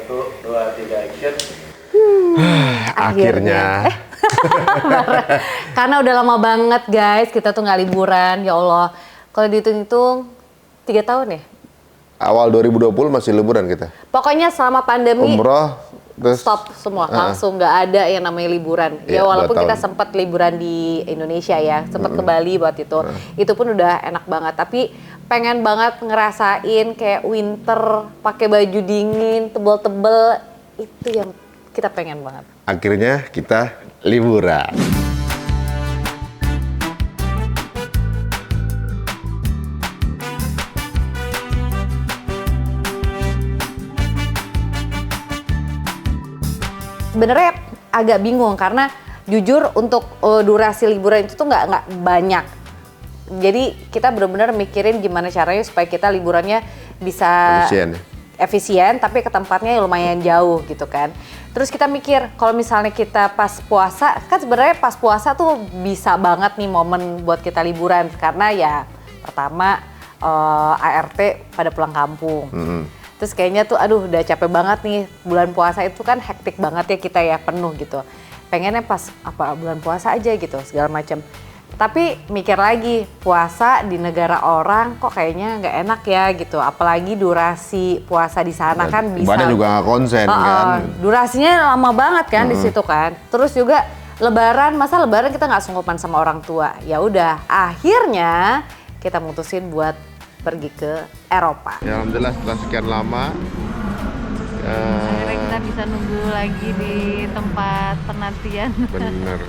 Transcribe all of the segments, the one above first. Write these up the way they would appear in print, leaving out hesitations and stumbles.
1, 2, 3, action. Akhirnya. Karena udah lama banget guys, kita tuh nggak liburan, ya Allah. Kalau dihitung-hitung 3 tahun ya? Awal 2020 masih liburan kita. Pokoknya selama pandemi Umroh, terus stop semua, langsung nggak ada yang namanya liburan. Ya Iya, walaupun 2 kita tahun. sempat liburan di Indonesia ya, sempat ke Bali buat itu pun udah enak banget. Tapi pengen banget ngerasain kayak winter, pakai baju dingin, tebel-tebel, itu yang kita pengen banget. akhirnya kita liburan. Sebenarnya agak bingung karena jujur untuk durasi liburan itu tuh nggak banyak. Jadi kita benar-benar mikirin gimana caranya supaya kita liburannya bisa Efisien. efisien tapi ke tempatnya lumayan jauh gitu kan. Terus kita mikir kalau misalnya kita pas puasa, kan sebenarnya pas puasa tuh bisa banget nih momen buat kita liburan karena ya pertama ART pada pulang kampung. Terus kayaknya tuh aduh udah capek banget nih, bulan puasa itu kan hektik banget ya kita ya, penuh gitu. Pengennya pas bulan puasa aja gitu segala macam. Tapi mikir lagi, puasa di negara orang kok kayaknya nggak enak ya gitu. Apalagi durasi puasa di sana kan bisa. Ibadah juga nggak konsen kan. Durasinya lama banget kan di situ kan. Terus juga Lebaran, masa Lebaran kita nggak sunggupan sama orang tua. Ya udah, akhirnya kita mutusin buat pergi ke Eropa. Ya alhamdulillah setelah sekian lama. Akhirnya kita bisa nunggu lagi di tempat penantian. Bener.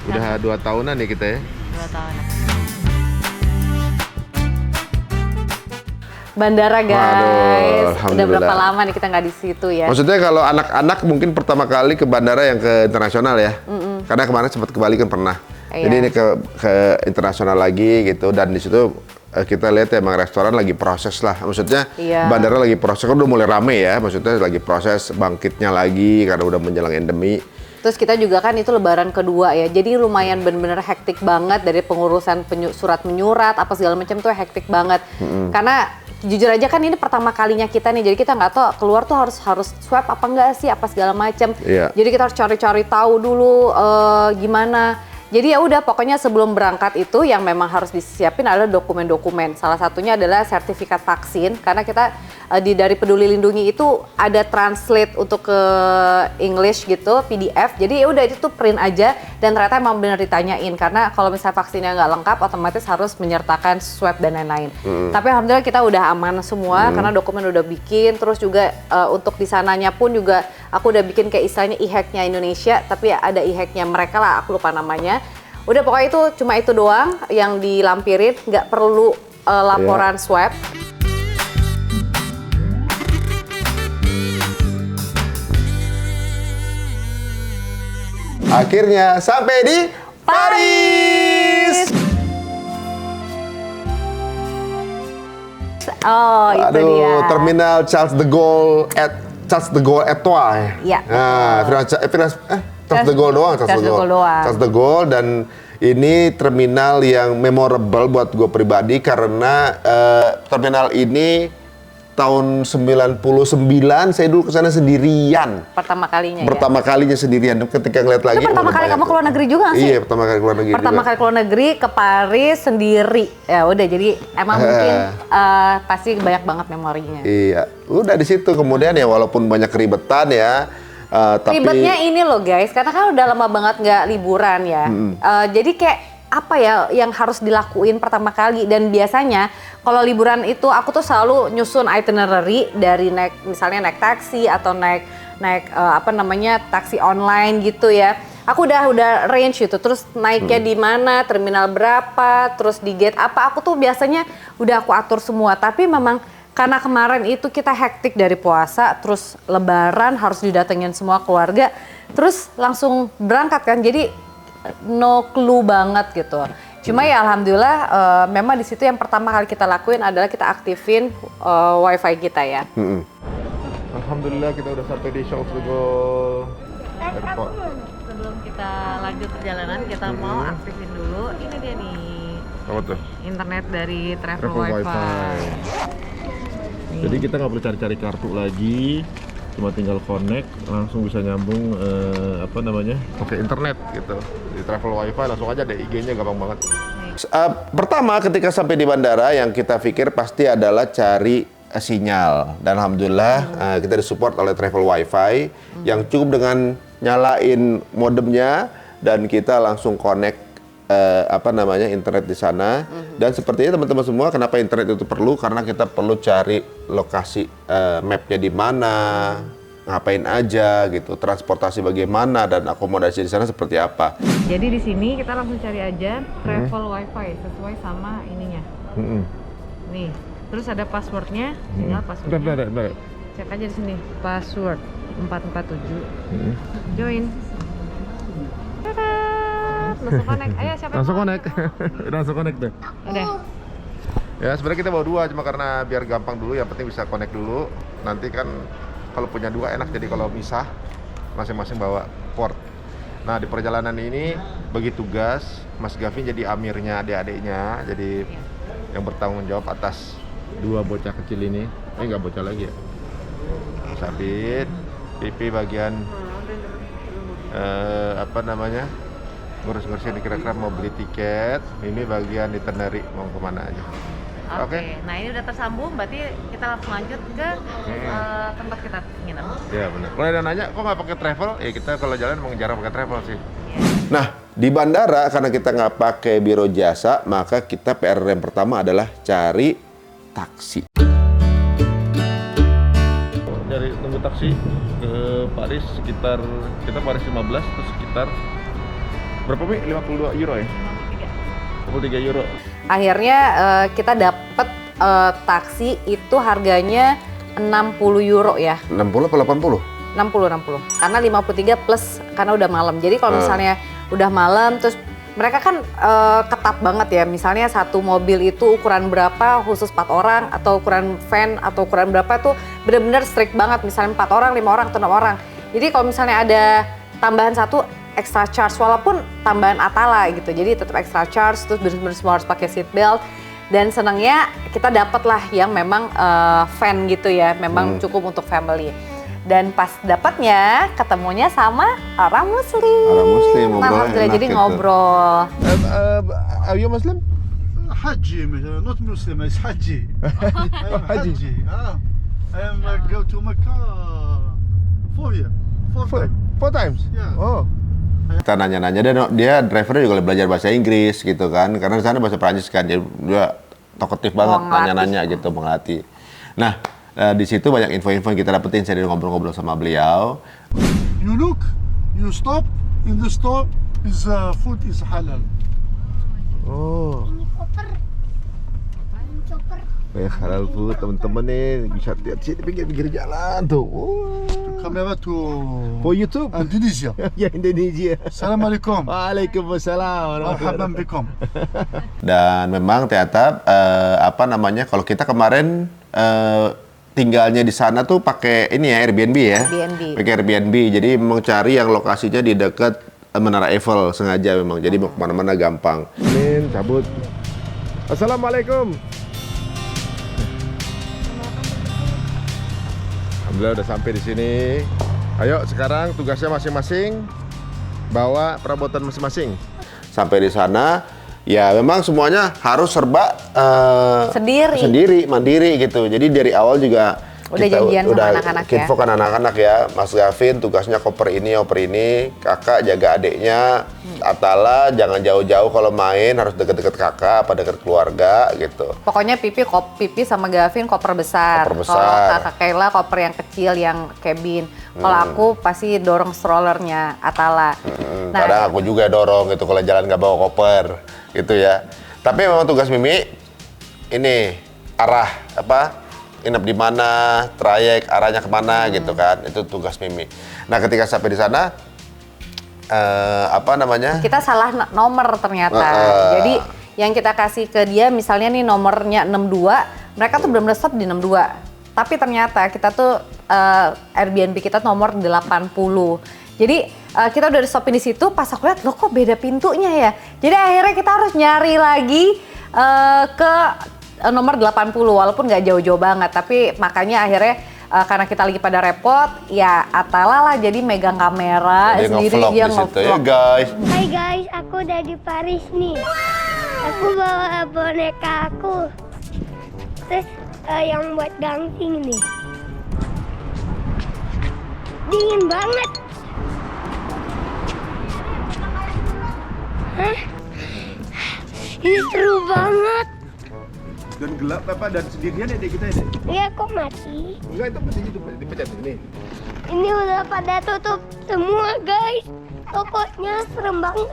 Udah 2 tahunan nih kita ya. 2 tahun. Bandara guys. Waduh, Udah alhamdulillah. berapa lama nih kita nggak di situ ya? Maksudnya kalau anak-anak mungkin pertama kali ke bandara yang ke internasional ya. Karena kemarin sempat ke Bali kan pernah. Iya. Jadi ini ke internasional lagi gitu, dan di situ kita lihat emang restoran lagi proses lah. Maksudnya Iya. bandara lagi proses, kan udah mulai rame ya. Maksudnya lagi proses bangkitnya lagi karena udah menjelang endemi. Terus kita juga kan itu Lebaran kedua ya, jadi lumayan bener-bener hektik banget dari pengurusan surat menyurat apa segala macam tuh hektik banget. Karena jujur aja kan ini pertama kalinya kita nih, jadi kita nggak tahu keluar tuh harus swab apa enggak sih, apa segala macam. Iya. Jadi kita harus cari-cari tahu dulu gimana. Jadi ya udah pokoknya sebelum berangkat itu yang memang harus disiapin adalah dokumen-dokumen. Salah satunya adalah sertifikat vaksin karena kita dari Peduli Lindungi itu ada translate untuk ke English gitu, PDF. Jadi ya udah itu tuh print aja dan ternyata emang benar ditanyain karena kalau misalnya vaksinnya nggak lengkap otomatis harus menyertakan swab dan lain-lain. Tapi alhamdulillah kita udah aman semua karena dokumen udah bikin. Terus juga untuk di sananya pun juga aku udah bikin kayak istilahnya e-hacknya Indonesia, tapi ya ada e-hacknya mereka lah, aku lupa namanya. Udah pokoknya itu cuma itu doang yang dilampirin, nggak perlu laporan swab. Akhirnya sampai di Paris. Oh itu Aduh, dia. terminal Charles de Gaulle Etoile. Iya, Nah, Charles de Gaulle doang, Charles de Gaulle doang. Charles de Gaulle, dan ini terminal yang memorable buat gue pribadi karena terminal ini tahun 99 saya dulu kesana sendirian. Pertama kalinya Pertama kalinya sendirian. Ketika ngeliat lagi. Itu pertama udah kali banyak kamu tuh. keluar negeri juga nggak sih? Iya, pertama kali keluar negeri Pertama juga. kali keluar negeri ke Paris sendiri. Ya udah jadi emang mungkin pasti banyak banget memorinya. Iya, udah di situ kemudian ya walaupun banyak keribetan ya. Tapi Ribetnya ini loh guys, karena kan udah lama banget nggak liburan ya. Jadi kayak apa ya yang harus dilakuin pertama kali, dan biasanya kalau liburan itu aku tuh selalu nyusun itinerary dari misalnya naik taksi atau naik taksi online gitu ya. Aku udah range itu, terus naiknya di mana, terminal berapa, terus di gate apa, aku tuh biasanya udah aku atur semua. Tapi memang karena kemarin itu kita hektik dari puasa, terus Lebaran harus didatengin semua keluarga, terus langsung berangkat kan, jadi no clue banget gitu. Cuma ya alhamdulillah memang di situ yang pertama kali kita lakuin adalah kita aktifin wifi kita ya. alhamdulillah kita udah sampai di Charles de Gaulle Airport. Sebelum kita lanjut perjalanan kita mau aktifin dulu, ini dia nih Apa tuh? internet dari Travel Travel Wifi. Wifi. Jadi kita nggak perlu cari-cari kartu lagi. cuma tinggal connect langsung bisa nyambung pakai internet gitu. Di travel wifi langsung aja deh, IG-nya gampang banget. Pertama ketika sampai di bandara yang kita pikir pasti adalah cari sinyal, dan alhamdulillah kita disupport oleh travel wifi yang cukup dengan nyalain modemnya dan kita langsung connect internet di sana. Dan sepertinya teman-teman semua, kenapa internet itu perlu? Karena kita perlu cari lokasi mapnya di mana, ngapain aja gitu, transportasi bagaimana, dan akomodasi di sana seperti apa. Jadi di sini kita langsung cari aja travel wifi sesuai sama ininya. Nih, terus ada passwordnya, tinggal passwordnya. Bentar. Cek aja di sini, password 447. Join. Tada! Langsung connect. Ayo siapa Langsung yang mau? connect. Langsung connect deh. Udah. Ya sebenarnya kita bawa dua, cuma karena biar gampang dulu, yang penting bisa connect dulu. Nanti kan kalau punya dua enak, jadi kalau misah masing-masing bawa port. Nah di perjalanan ini bagi tugas Mas Gavin jadi amirnya adik-adiknya, jadi yang bertanggung jawab atas Dua bocah kecil ini. Nggak bocah lagi ya. Sabit, Pipi bagian ngurus-ngurusin kira-kira mau beli tiket, Mimi bagian itinerary mau kemana aja. Oke. Nah ini udah tersambung, berarti kita langsung lanjut ke tempat kita nginep. Ya benar. Kalau ada nanya kok nggak pakai travel, ya kita kalau jalan emang jarang pakai travel sih. Iya. Nah di bandara karena kita nggak pakai biro jasa, maka kita PR yang pertama adalah cari taksi. Dari nunggu taksi ke Paris sekitar, kita Paris 15 terus sekitar berapa Mi? 52 euro ya? 53 euro. Akhirnya kita dapet taksi itu harganya 60 euro ya. 60 atau 80? 60. Karena 53 plus karena udah malam. Jadi kalau misalnya udah malam terus mereka kan ketat banget ya. Misalnya satu mobil itu ukuran berapa khusus 4 orang, atau ukuran van atau ukuran berapa tuh bener-bener strict banget. Misalnya 4 orang, 5 orang, atau 6 orang. Jadi kalau misalnya ada tambahan satu extra charge, walaupun tambahan Atala gitu. Jadi tetap extra charge, terus bener-bener semua harus pakai seat belt. Dan senangnya kita dapet lah yang memang van gitu ya, memang cukup untuk family. Dan pas dapatnya ketemunya sama orang muslim. Orang muslim, ngobrolnya Alhamdulillah, enak jadi gitu. ngobrol. Are you Muslim? Haji, not Muslim, it's Haji. I am Haji. Haji. I am go to Mecca 4 years. Four times? Yeah. Oh. Kita nanya-nanya, dia drivernya juga belajar bahasa Inggris gitu kan, karena di sana bahasa Prancis kan, dia talkative banget, nanya-nanya gitu, mengelatih. Nah, di situ banyak info-info yang kita dapetin, saya ngobrol-ngobrol sama beliau. You look, you stop in the store, is food is halal. Oh. Ini koper. Ini chopper. Banyak halal food, teman-teman nih bisa lihat sini pinggir-pinggir jalan tuh. Oh. Kamera to For YouTube? Indonesia. Ya Indonesia. Assalamualaikum. Waalaikumsalam. Marhaban bikum. Dan memang ternyata kalau kita kemarin tinggalnya di sana tuh pakai ini ya Airbnb ya. Airbnb. Pakai Airbnb. Jadi memang cari yang lokasinya di dekat Menara Eiffel sengaja memang. Jadi mau kemana-mana gampang. Min cabut. Assalamualaikum. Alhamdulillah udah sampai di sini. Ayo sekarang tugasnya masing-masing bawa perabotan masing-masing. Sampai di sana ya memang semuanya harus serba sendiri, mandiri gitu. Jadi dari awal juga Udah janjian sama anak-anak ya? Infokan anak-anak ya, Mas Gavin tugasnya koper ini, kakak jaga adiknya, Atala jangan jauh-jauh kalau main, harus deket-deket kakak, apa deket keluarga gitu. Pokoknya Pipi sama Gavin koper besar. Koper besar. Kalau kakak Kayla koper yang kecil, yang cabin. Kalau aku pasti dorong strollernya Atala. Nah, Kadang aku juga dorong gitu kalau jalan nggak bawa koper gitu ya. Tapi memang tugas Mimi ini arah nginep di mana, trayek arahnya kemana gitu kan, itu tugas Mimi. Nah ketika sampai di sana, kita salah nomor ternyata. Jadi yang kita kasih ke dia, misalnya nih nomornya 62, mereka tuh benar-benar stop di 62. Tapi ternyata kita tuh Airbnb kita nomor 80. Jadi kita udah stopin di situ, pas aku lihat loh kok beda pintunya ya. Jadi akhirnya kita harus nyari lagi ke nomor 80 walaupun nggak jauh-jauh banget, tapi makanya akhirnya karena kita lagi pada repot, ya Atala lah jadi megang kamera Dia sendiri, nge-vlog dia di situ ya nge-vlog. guys. Hai guys, aku udah di Paris nih. Aku bawa boneka aku. Terus yang buat dancing nih. Dingin banget. Hah? Ini seru banget. Dan gelap apa dan sendirian ya dek kita ya dek? Iya, kok mati? Enggak, itu mesti gitu, dipencet ini. Ini udah pada tutup semua guys. Tokonya serem banget.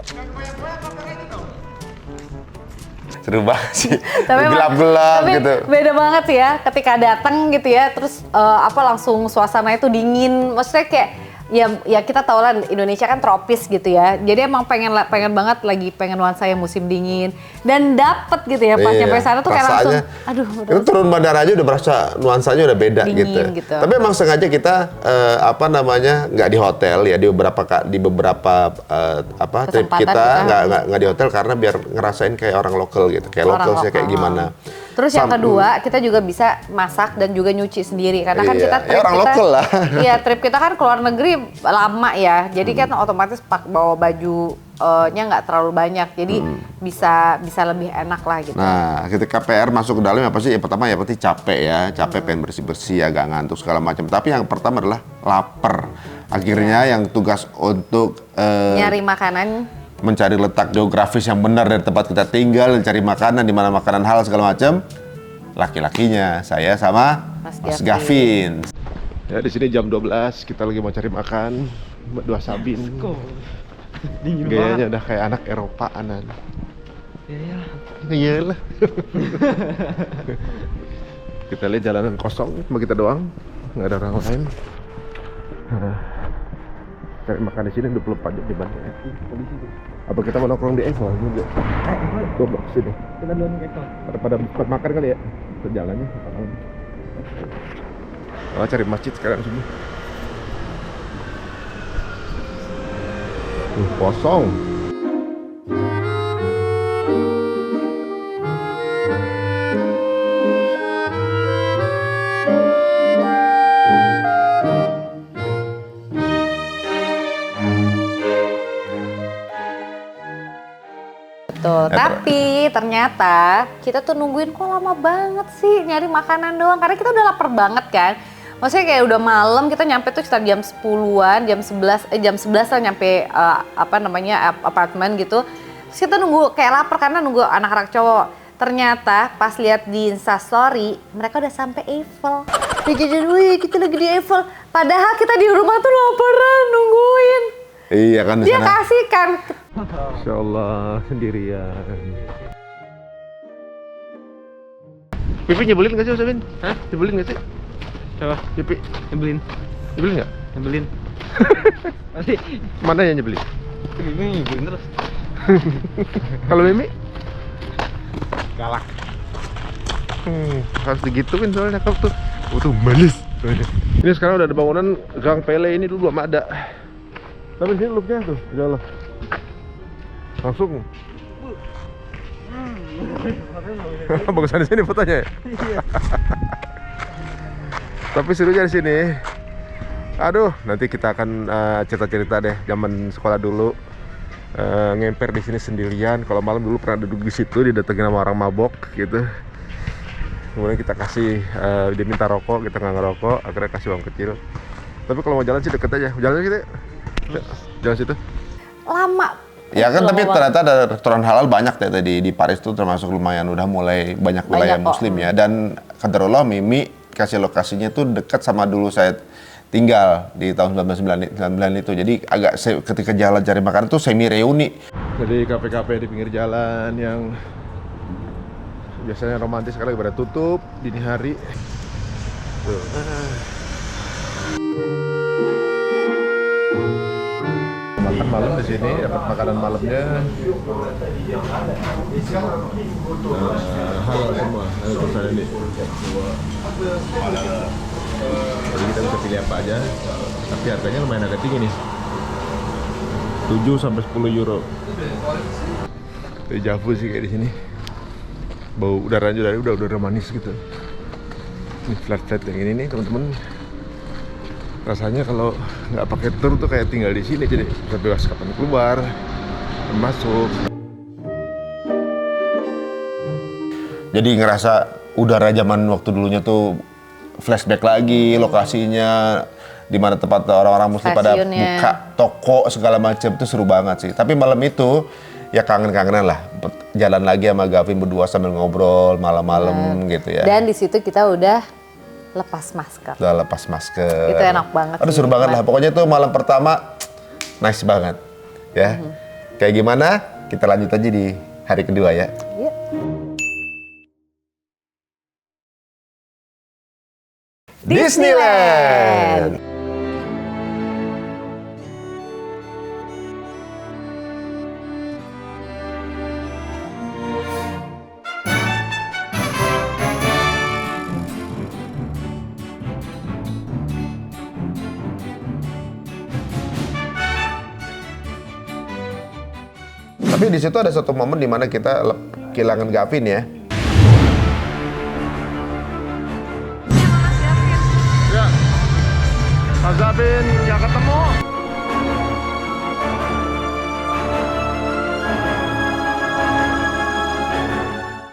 Seru banget sih. Tapi emang- Gelap-gelap tapi gitu. beda banget sih ya ketika datang gitu ya, terus langsung suasana itu dingin. Maksudnya kayak ya kita tahu lah Indonesia kan tropis gitu ya. Jadi emang pengen banget lagi pengen nuansa yang musim dingin dan dapet gitu ya pas Iya, nyampe sana tuh kayak langsung rasanya- aduh Kita turun bandara aja udah berasa nuansanya udah beda Dingin gitu. Tapi emang sengaja kita nggak di hotel ya di beberapa trip Kesempatan kita kita. nggak di hotel karena biar ngerasain kayak orang lokal gitu, kayak orang lokalnya kayak lokal. gimana. Terus yang kedua, kita juga bisa masak dan juga nyuci sendiri karena kan Iya, kita ya orang lokal lah. Iya, trip kita kan ke luar negeri lama ya. Jadi kan otomatis bawa bajunya nggak terlalu banyak. Jadi bisa lebih enak lah gitu. Nah, ketika PR masuk ke dalam apa sih? Yang pertama ya pasti capek ya, capek pengen bersih-bersih, agak ngantuk segala macam. Tapi yang pertama adalah lapar. Akhirnya yang tugas untuk Nyari makanan. mencari letak geografis yang benar dari tempat kita tinggal, mencari makanan di mana makanan halal segala macam. Laki-lakinya saya sama Mas Gavin. Ya di sini jam 12 kita lagi mau cari makan buat dua Sabin. Dingin Gayanya udah kayak anak Eropaanan. Iya lah. Kita lihat jalanan kosong, cuma kita doang, nggak ada orang lain. Cari makan di sini 24 jam di mana? Apa kita mau nongkrong di Eiffel juga? Coba sini. Kita duluan ke Eko. Pada tempat makan kali ya? Ke jalannya. Cari masjid sekarang sini. Kosong. Betul. Tapi ternyata kita tuh nungguin kok lama banget sih nyari makanan doang. Karena kita udah lapar banget kan. Maksudnya kayak udah malam, kita nyampe tuh sekitar jam 10-an, jam 11 lah nyampe apartemen gitu. Terus kita nunggu kayak lapar karena nunggu anak-anak cowok. Ternyata pas lihat di Instastory, mereka udah sampai Eiffel. Jajan, wih kita lagi di Eiffel. Padahal kita di rumah tuh laparan nungguin. Iya kan di Dia sana. kasih kan. Insya Allah sendirian. Pipi nyebelin gak sih Sabin? Hah? Nyebelin gak sih? Coba, Pipi nyebelin. nyebelin gak? Nyebelin. Pasti. Mana yang nyebelin? Ini nyebelin terus. Kalau Mimi? Galak. Harus digituin soalnya kau tuh. Tuh manis. Ini sekarang udah ada bangunan Gang Pele, ini dulu belum ada. Tapi sini looknya tuh, jalan. Langsung. Bagusan di sini fotonya. Ya? Tapi serunya di sini. Aduh, nanti kita akan cerita-cerita deh zaman sekolah dulu. Ngemper di sini sendirian. Kalau malam dulu pernah duduk di situ, didatengin sama orang mabok gitu. Kemudian kita kasih, dia minta rokok, kita nggak ngerokok, akhirnya kasih uang kecil. Tapi kalau mau jalan sih deket aja, jalan kita. Jalan situ. Lama. Ya kan, Lama tapi banget. ternyata ada restoran halal banyak deh tadi di Paris tuh, termasuk lumayan udah mulai banyak wilayah kok. muslim ya. Dan qadarullah Mimi kasih lokasinya tuh dekat sama dulu saya tinggal di tahun 1999 itu. Jadi agak ketika jalan cari makanan tuh semi reuni. Jadi kafe-kafe di pinggir jalan yang biasanya romantis sekali pada tutup dini hari. Tuh. Makan malam di sini, dapat makanan malamnya. Halal semua, ada tulisannya nih. Jadi kita bisa pilih apa aja, tapi harganya lumayan agak tinggi nih. 7 sampai 10 euro. Javu sih kayak di sini. Bau udaranya udah udara manis gitu. Ini flat yang ini nih teman-teman. Rasanya kalau nggak pakai tur tuh kayak tinggal di sini, jadi bisa bebas kapan keluar, masuk. Jadi ngerasa udara zaman waktu dulunya tuh flashback lagi, lokasinya di mana tempat orang-orang muslim pada Stasiunnya. buka toko segala macam, itu seru banget sih. Tapi malam itu ya kangen-kangenan lah, jalan lagi sama Gavin berdua sambil ngobrol malam-malam gitu ya. Dan di situ kita udah lepas masker. Udah lepas masker. Itu enak banget Aduh sih, seru banget lah. nikmat. Pokoknya tuh malam pertama nice banget ya. Kayak gimana? Kita lanjut aja di hari kedua ya. Yuk. Disneyland. Tapi di situ ada satu momen di mana kita kehilangan Gavin ya. Ya, Mas Gavin nggak ketemu.